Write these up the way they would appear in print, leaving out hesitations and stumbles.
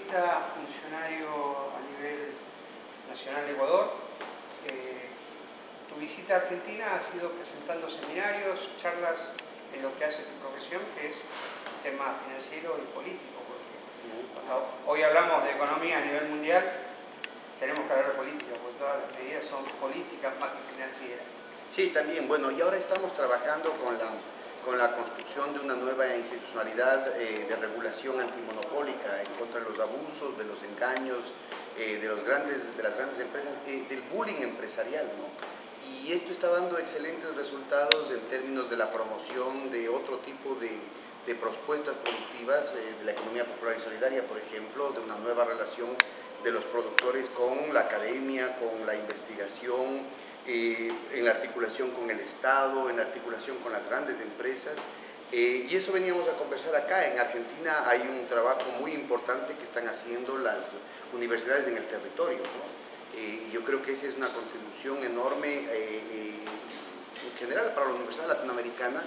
periodista, funcionario a nivel nacional de Ecuador. Tu visita a Argentina ha sido presentando seminarios, charlas en lo que hace tu profesión, que es el tema financiero y político. Porque cuando hoy hablamos de economía a nivel mundial, tenemos que hablar de política, porque todas las medidas son políticas más que financieras. Sí, también. Bueno, y ahora estamos trabajando con la construcción de una nueva institucionalidad de regulación antimonopólica en contra de los abusos, de los engaños, de las grandes empresas, del bullying empresarial, ¿no? Y esto está dando excelentes resultados en términos de la promoción de otro tipo de propuestas productivas de la economía popular y solidaria, por ejemplo, de una nueva relación de los productores con la academia, con la investigación, en la articulación con el Estado, en la articulación con las grandes empresas. Y eso veníamos a conversar acá. En Argentina hay un trabajo muy importante que están haciendo las universidades en el territorio, ¿no? Yo creo que esa es una contribución enorme en general para la Universidad Latinoamericana,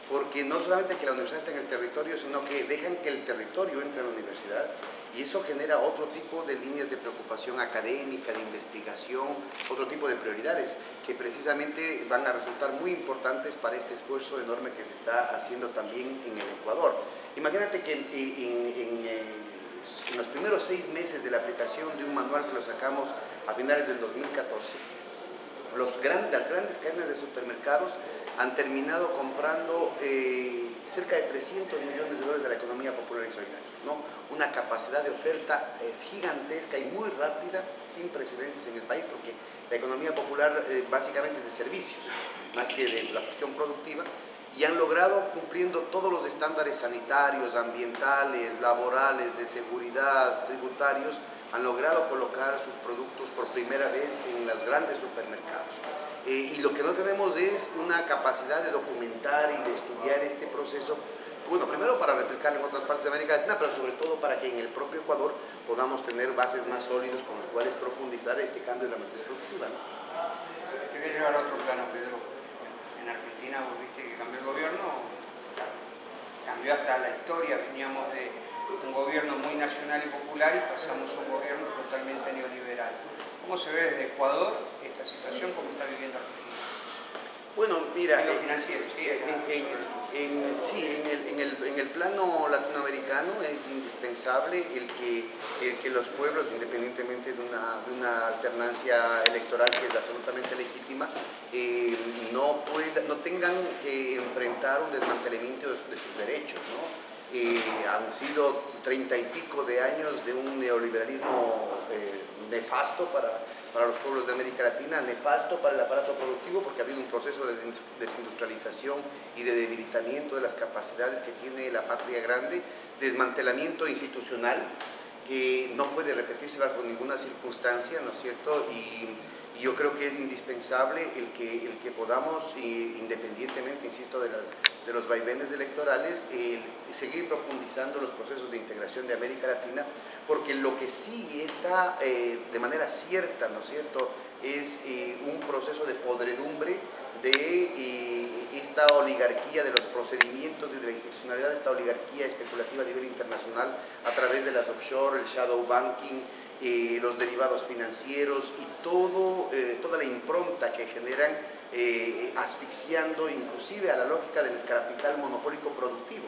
porque no solamente que la universidad esté en el territorio, sino que dejan que el territorio entre a la universidad, y eso genera otro tipo de líneas de preocupación académica, de investigación, otro tipo de prioridades, que precisamente van a resultar muy importantes para este esfuerzo enorme que se está haciendo también en el Ecuador. Imagínate que en los primeros 6 meses de la aplicación de un manual que lo sacamos a finales del 2014, las grandes cadenas de supermercados han terminado comprando cerca de 300 millones de dólares de la economía popular y solidaria, ¿no? Una capacidad de oferta gigantesca y muy rápida, sin precedentes en el país, porque la economía popular básicamente es de servicios, más que de la cuestión productiva, y han logrado, cumpliendo todos los estándares sanitarios, ambientales, laborales, de seguridad, tributarios, han logrado colocar sus productos por primera vez en los grandes supermercados. Y lo que no tenemos es una capacidad de documentar y de estudiar este proceso, bueno, primero para replicarlo en otras partes de América Latina, pero sobre todo para que en el propio Ecuador podamos tener bases más sólidas con las cuales profundizar este cambio de la matriz productiva, ¿no? Te voy a llevar a otro plano, Pedro. En Argentina, vos viste que cambió el gobierno, cambió hasta la historia, veníamos de un gobierno muy nacional y popular y pasamos a un gobierno totalmente neoliberal. ¿Cómo se ve desde Ecuador esta situación, cómo está viviendo Argentina? Bueno, mira, en lo financiero, en el plano latinoamericano es indispensable el que los pueblos, independientemente de una alternancia electoral que es absolutamente legítima, no tengan que enfrentar un desmantelamiento de sus derechos, ¿no? Han sido 30 y pico de años de un neoliberalismo nefasto para los pueblos de América Latina, nefasto para el aparato productivo, porque ha habido un proceso de desindustrialización y de debilitamiento de las capacidades que tiene la patria grande, desmantelamiento institucional que no puede repetirse bajo ninguna circunstancia, ¿no es cierto? Y yo creo que es indispensable el que podamos, independientemente, insisto, de los vaivenes electorales, seguir profundizando los procesos de integración de América Latina, porque lo que sí está de manera cierta, ¿no es cierto?, es un proceso de podredumbre de esta oligarquía de los procedimientos y de la institucionalidad de esta oligarquía especulativa a nivel internacional a través de las offshore, el shadow banking, los derivados financieros y toda la impronta que generan, asfixiando inclusive a la lógica del capital monopólico productivo.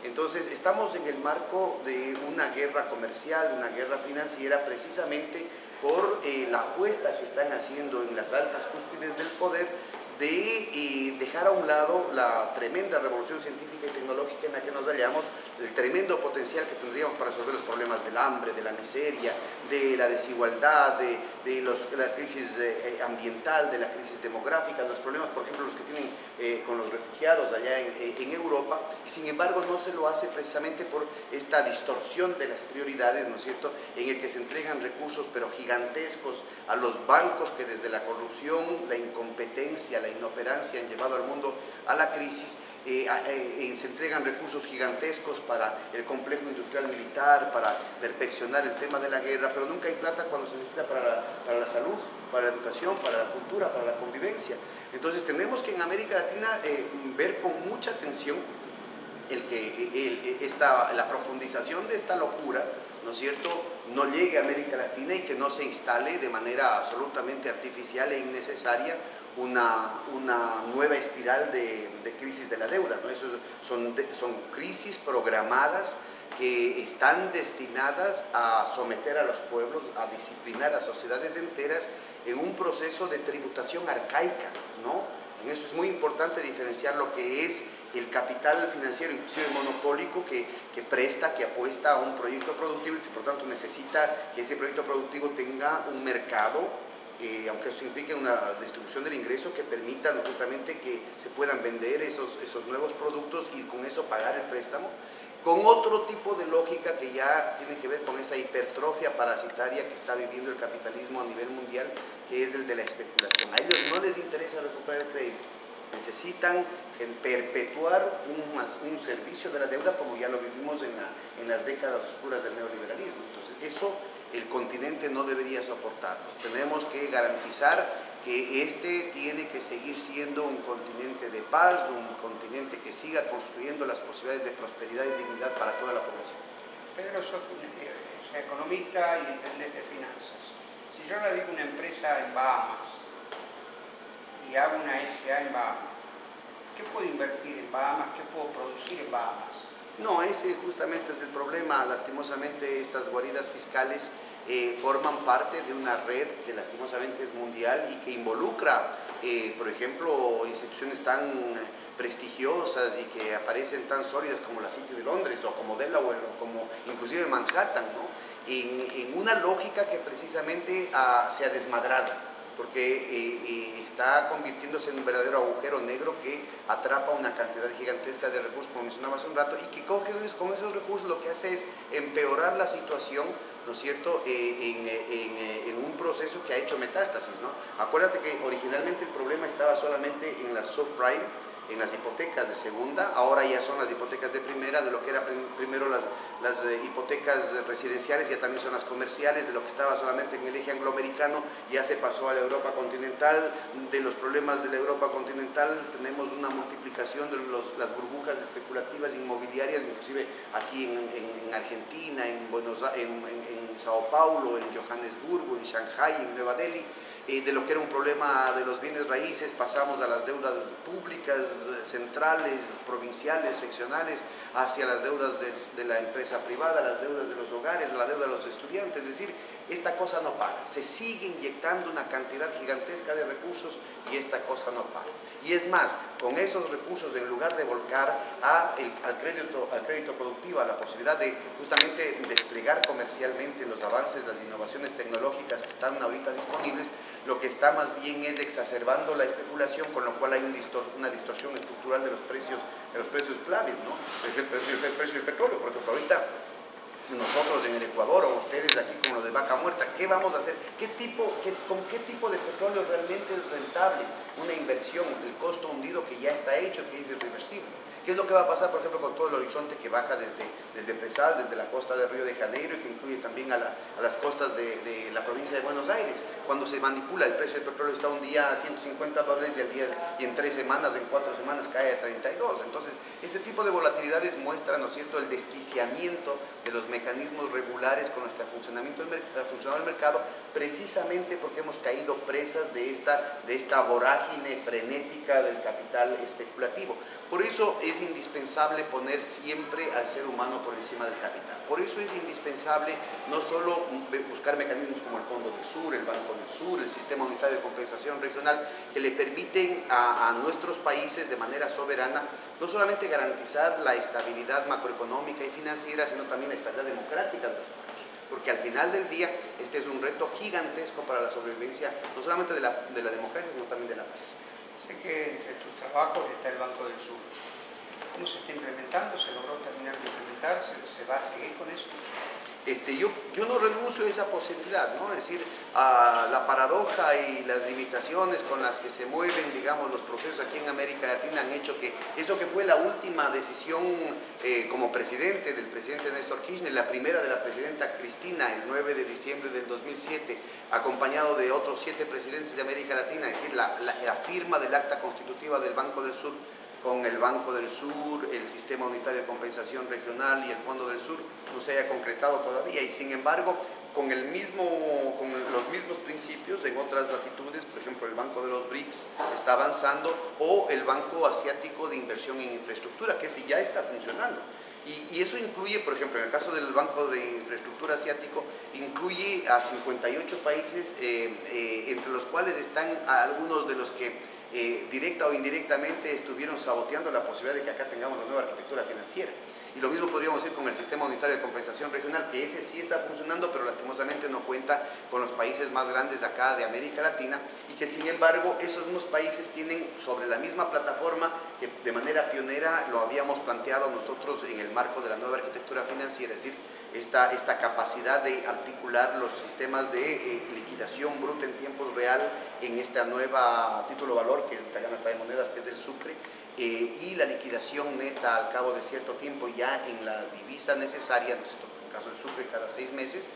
Entonces estamos en el marco de una guerra comercial, una guerra financiera, precisamente por la apuesta que están haciendo en las altas cúspides del poder de dejar a un lado la tremenda revolución científica y tecnológica en la que nos hallamos, el tremendo potencial que tendríamos para resolver los problemas del hambre, de la miseria, de la desigualdad, de la crisis ambiental, de la crisis demográfica, de los problemas, por ejemplo, los que tienen con los refugiados allá en Europa, y sin embargo no se lo hace precisamente por esta distorsión de las prioridades, ¿no es cierto?, en el que se entregan recursos pero gigantescos a los bancos que desde la corrupción, la incompetencia, la inoperancia han llevado al mundo a la crisis. Se entregan recursos gigantescos para el complejo industrial militar, para perfeccionar el tema de la guerra, pero nunca hay plata cuando se necesita para la salud, para la educación, para la cultura, para la convivencia. Entonces tenemos que en América Latina ver con mucha atención la profundización de esta locura ¿no es cierto?, no llegue a América Latina y que no se instale de manera absolutamente artificial e innecesaria una nueva espiral de crisis de la deuda, ¿no? Eso son crisis programadas que están destinadas a someter a los pueblos, a disciplinar a sociedades enteras en un proceso de tributación arcaica, ¿no? En eso es muy importante diferenciar lo que es el capital financiero, inclusive monopólico, que presta, que apuesta a un proyecto productivo y que por tanto necesita que ese proyecto productivo tenga un mercado, aunque eso implique una distribución del ingreso que permita justamente que se puedan vender esos nuevos productos y con eso pagar el préstamo, con otro tipo de lógica que ya tiene que ver con esa hipertrofia parasitaria que está viviendo el capitalismo a nivel mundial, que es el de la especulación. A ellos no les interesa recuperar el crédito, necesitan perpetuar un servicio de la deuda como ya lo vivimos en las décadas oscuras del neoliberalismo. Entonces eso el continente no debería soportarlo. Tenemos que garantizar que este tiene que seguir siendo un continente de paz, un continente que siga construyendo las posibilidades de prosperidad y dignidad para toda la población. Pedro, sos economista y entendés de finanzas. Si yo radico una empresa en Bahamas y hago una SA en Bahamas, ¿qué puedo invertir en Bahamas? ¿Qué puedo producir en Bahamas? No, ese justamente es el problema. Lastimosamente estas guaridas fiscales forman parte de una red que lastimosamente es mundial y que involucra, por ejemplo, instituciones tan prestigiosas y que aparecen tan sólidas como la City de Londres o como Delaware o como inclusive Manhattan, ¿no? En una lógica que precisamente se ha desmadrado, porque está convirtiéndose en un verdadero agujero negro que atrapa una cantidad gigantesca de recursos, como mencionaba hace un rato, y que con esos recursos lo que hace es empeorar la situación, ¿no es cierto?, en un proceso que ha hecho metástasis, ¿no? Acuérdate que originalmente el problema estaba solamente en la subprime, en las hipotecas de segunda, ahora ya son las hipotecas de primera, de lo que era primero las hipotecas residenciales, ya también son las comerciales, de lo que estaba solamente en el eje angloamericano, ya se pasó a la Europa continental. De los problemas de la Europa continental tenemos una multiplicación de las burbujas especulativas inmobiliarias, inclusive aquí en Argentina, en Sao Paulo, en Johannesburgo, en Shanghai, en Nueva Delhi. De lo que era un problema de los bienes raíces pasamos a las deudas públicas, centrales, provinciales, seccionales, hacia las deudas de la empresa privada, las deudas de los hogares, la deuda de los estudiantes. Es decir, esta cosa no para, se sigue inyectando una cantidad gigantesca de recursos y esta cosa no para. Y es más, con esos recursos, en lugar de volcar al crédito productivo, a la posibilidad de justamente desplegar comercialmente los avances, las innovaciones tecnológicas que están ahorita disponibles, lo que está más bien es exacerbando la especulación, con lo cual hay una distorsión estructural de los precios claves, ¿no? El precio del petróleo, por ejemplo, ahorita nosotros en el Ecuador o ustedes aquí con lo de vaca muerta, ¿qué vamos a hacer? ¿Con qué tipo de petróleo realmente es rentable una inversión, el costo hundido que ya está hecho, que es irreversible? ¿Qué es lo que va a pasar, por ejemplo, con todo el horizonte que baja desde Presal, desde la costa de Río de Janeiro y que incluye también a las costas de la provincia de Buenos Aires? Cuando se manipula el precio del petróleo está un día a $150 y en 3 semanas, en 4 semanas cae a 32. Entonces, ese tipo de volatilidades muestra, ¿no es cierto?, el desquiciamiento de los mecanismos regulares con los que ha funcionado el mercado, precisamente porque hemos caído presas de esta vorágine frenética del capital especulativo. Por eso es indispensable poner siempre al ser humano por encima del capital. Por eso es indispensable no solo buscar mecanismos como el Fondo del Sur, el Banco del Sur, el Sistema Unitario de Compensación Regional, que le permiten a nuestros países de manera soberana no solamente garantizar la estabilidad macroeconómica y financiera, sino también la estabilidad democrática de los pueblos. Porque al final del día este es un reto gigantesco para la sobrevivencia, no solamente de la democracia, sino también de la paz. Sé que entre tus trabajos está el Banco del Sur. ¿Cómo se está implementando? ¿Se logró terminar de implementar? ¿Se va a seguir con eso? Yo no renuncio a esa posibilidad, ¿no? Es decir, la paradoja y las limitaciones con las que se mueven, digamos, los procesos aquí en América Latina han hecho que eso que fue la última decisión como presidente del presidente Néstor Kirchner, la primera de la presidenta Cristina, el 9 de diciembre del 2007, acompañado de otros 7 presidentes de América Latina, es decir, la firma del acta constitutiva del Banco del Sur, con el Banco del Sur, el Sistema Unitario de Compensación Regional y el Fondo del Sur no se haya concretado todavía, y sin embargo con los mismos principios en otras latitudes, por ejemplo el Banco de los BRICS está avanzando, o el Banco Asiático de Inversión en Infraestructura, que ese ya está funcionando. Y eso incluye, por ejemplo, en el caso del Banco de Infraestructura Asiático, incluye a 58 países, entre los cuales están algunos de los que directa o indirectamente estuvieron saboteando la posibilidad de que acá tengamos la nueva arquitectura financiera. Y lo mismo podríamos decir con el Sistema Unitario de Compensación Regional, que ese sí está funcionando, pero lastimosamente no cuenta con los países más grandes de acá de América Latina, y que sin embargo esos mismos países tienen sobre la misma plataforma que de manera pionera lo habíamos planteado nosotros en el marco de la nueva arquitectura financiera, es decir, esta capacidad de articular los sistemas de liquidación bruta en tiempos real en esta nueva título valor, que es esta canasta de monedas, que es el sucre, y la liquidación neta al cabo de cierto tiempo ya en la divisa necesaria, ¿no es cierto?, en el caso del sucre cada 6 meses,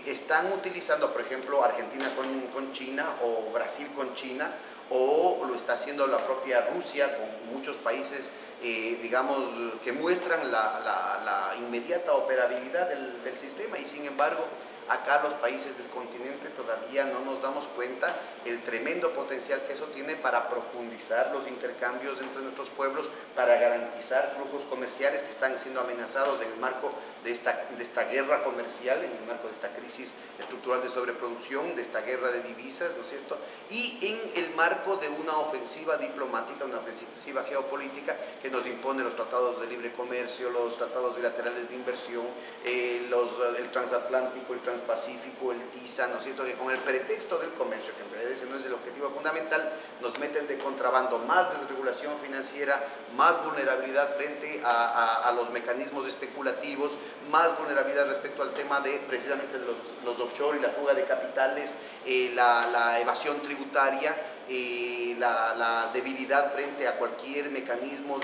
están utilizando, por ejemplo, Argentina con China, o Brasil con China, o lo está haciendo la propia Rusia con muchos países, digamos, que muestran la inmediata operabilidad del sistema, y sin embargo acá los países del continente todavía no nos damos cuenta el tremendo potencial que eso tiene para profundizar los intercambios entre nuestros pueblos, para garantizar flujos comerciales que están siendo amenazados en el marco de esta guerra comercial, en el marco de esta crisis estructural de sobreproducción, de esta guerra de divisas, ¿no es cierto?, y en el marco de una ofensiva diplomática, una ofensiva geopolítica que nos impone los tratados de libre comercio, los tratados bilaterales de inversión, el transatlántico, el transpacífico, el TISA, ¿no es cierto?, que con el pretexto del comercio, que en realidad ese no es el objetivo fundamental, nos meten de contrabando más desregulación financiera, más vulnerabilidad frente a los mecanismos especulativos, más vulnerabilidad respecto al tema de precisamente de los offshore y la fuga de capitales, la evasión tributaria, la debilidad frente a cualquier mecanismo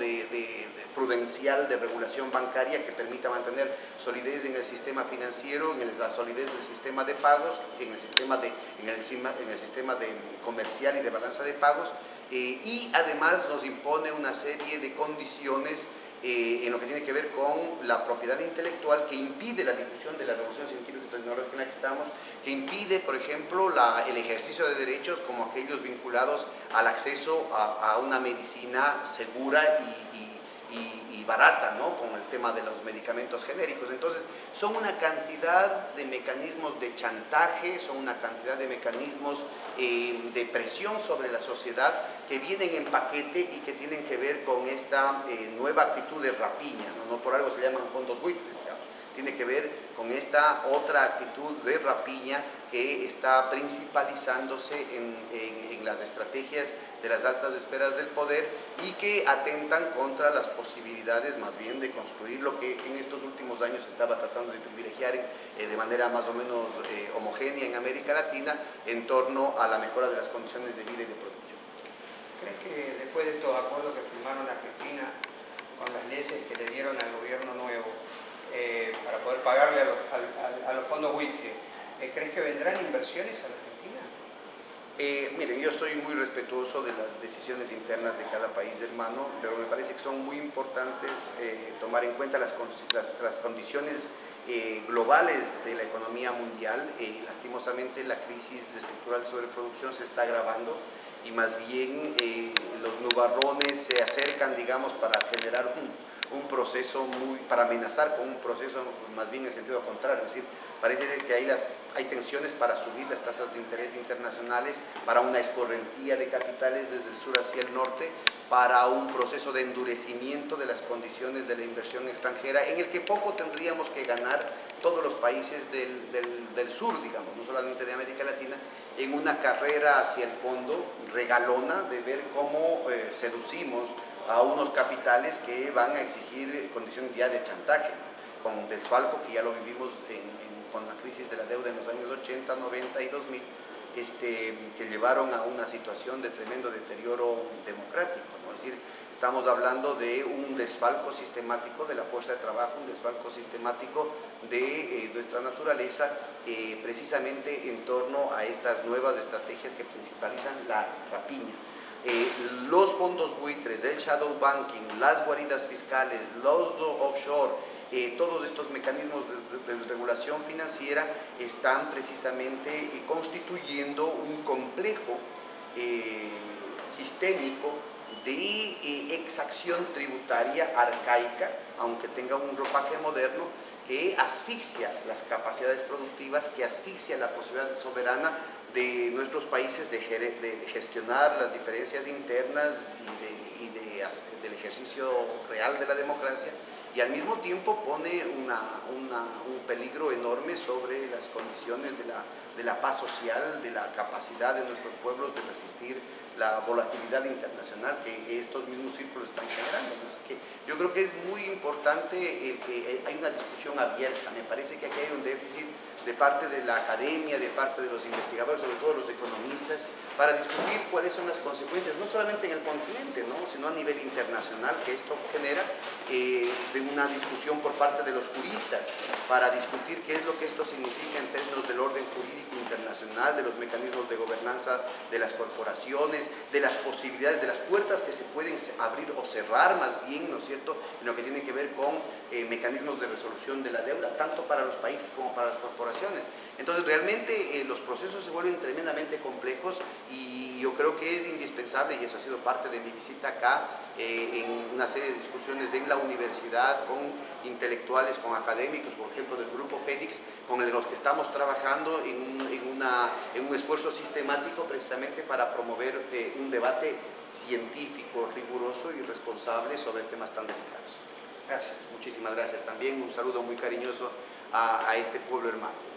prudencial de regulación bancaria que permita mantener solidez en el sistema financiero, en la solidez del sistema de pagos, en el sistema de comercial y de balanza de pagos, y además nos impone una serie de condiciones en lo que tiene que ver con la propiedad intelectual, que impide la difusión de la revolución científica y tecnológica en la que estamos, que impide, por ejemplo, el ejercicio de derechos como aquellos vinculados al acceso a una medicina segura y barata, ¿no?, con el tema de los medicamentos genéricos. Entonces, son una cantidad de mecanismos de chantaje, son una cantidad de mecanismos de presión sobre la sociedad que vienen en paquete y que tienen que ver con esta nueva actitud de rapiña, ¿no? No por algo se llaman fondos buitres, digamos. Tiene que ver con esta otra actitud de rapiña que está principalizándose en las estrategias de las altas esferas del poder, y que atentan contra las posibilidades más bien de construir lo que en estos últimos años se estaba tratando de privilegiar de manera más o menos homogénea en América Latina en torno a la mejora de las condiciones de vida y de producción. ¿Crees que después de estos acuerdos que firmaron Argentina con las leyes que le dieron al gobierno nuevo para poder pagarle a los fondos buitre, ¿crees que vendrán inversiones a la Argentina? Miren, yo soy muy respetuoso de las decisiones internas de cada país hermano, pero me parece que son muy importantes tomar en cuenta las condiciones globales de la economía mundial. Lastimosamente la crisis estructural de sobreproducción se está agravando, y más bien los nubarrones se acercan, digamos, para generar un proceso para amenazar con un proceso más bien en sentido contrario. Es decir, parece que hay tensiones para subir las tasas de interés internacionales, para una escorrentía de capitales desde el sur hacia el norte, para un proceso de endurecimiento de las condiciones de la inversión extranjera, en el que poco tendríamos que ganar todos los países del sur, digamos, no solamente de América Latina, en una carrera hacia el fondo regalona de ver cómo seducimos a unos capitales que van a exigir condiciones ya de chantaje, ¿no?, con desfalco, que ya lo vivimos con la crisis de la deuda en los años 80, 90 y 2000, que llevaron a una situación de tremendo deterioro democrático, ¿no? Es decir, estamos hablando de un desfalco sistemático de la fuerza de trabajo, un desfalco sistemático de nuestra naturaleza, precisamente en torno a estas nuevas estrategias que principalizan la rapiña. los fondos buitres, el shadow banking, las guaridas fiscales, los offshore, todos estos mecanismos de desregulación financiera están precisamente constituyendo un complejo sistémico de exacción tributaria arcaica, aunque tenga un ropaje moderno, que asfixia las capacidades productivas, que asfixia la posibilidad soberana de nuestros países de gestionar las diferencias internas del ejercicio real de la democracia, y al mismo tiempo pone un peligro enorme sobre las condiciones de la paz social, de la capacidad de nuestros pueblos de resistir la volatilidad internacional que estos mismos círculos están generando. Así que yo creo que es muy importante el que hay una discusión abierta. Me parece que aquí hay un déficit de parte de la academia, de parte de los investigadores, sobre todo los economistas, para discutir cuáles son las consecuencias, no solamente en el continente, ¿no?, sino a nivel internacional, que esto genera, de una discusión por parte de los juristas, para discutir qué es lo que esto significa en términos del orden jurídico internacional, de los mecanismos de gobernanza de las corporaciones, de las posibilidades, de las puertas que se pueden abrir o cerrar más bien, ¿no es cierto?, en lo que tiene que ver con mecanismos de resolución de la deuda, tanto para los países como para las corporaciones. Entonces realmente los procesos se vuelven tremendamente complejos, y yo creo que es indispensable, y eso ha sido parte de mi visita acá, en una serie de discusiones en la universidad con intelectuales, con académicos, por ejemplo del grupo PEDIX, con los que estamos trabajando en un esfuerzo sistemático precisamente para promover un debate científico, riguroso y responsable sobre temas tan delicados. Gracias. Muchísimas gracias también, un saludo muy cariñoso a este pueblo hermano.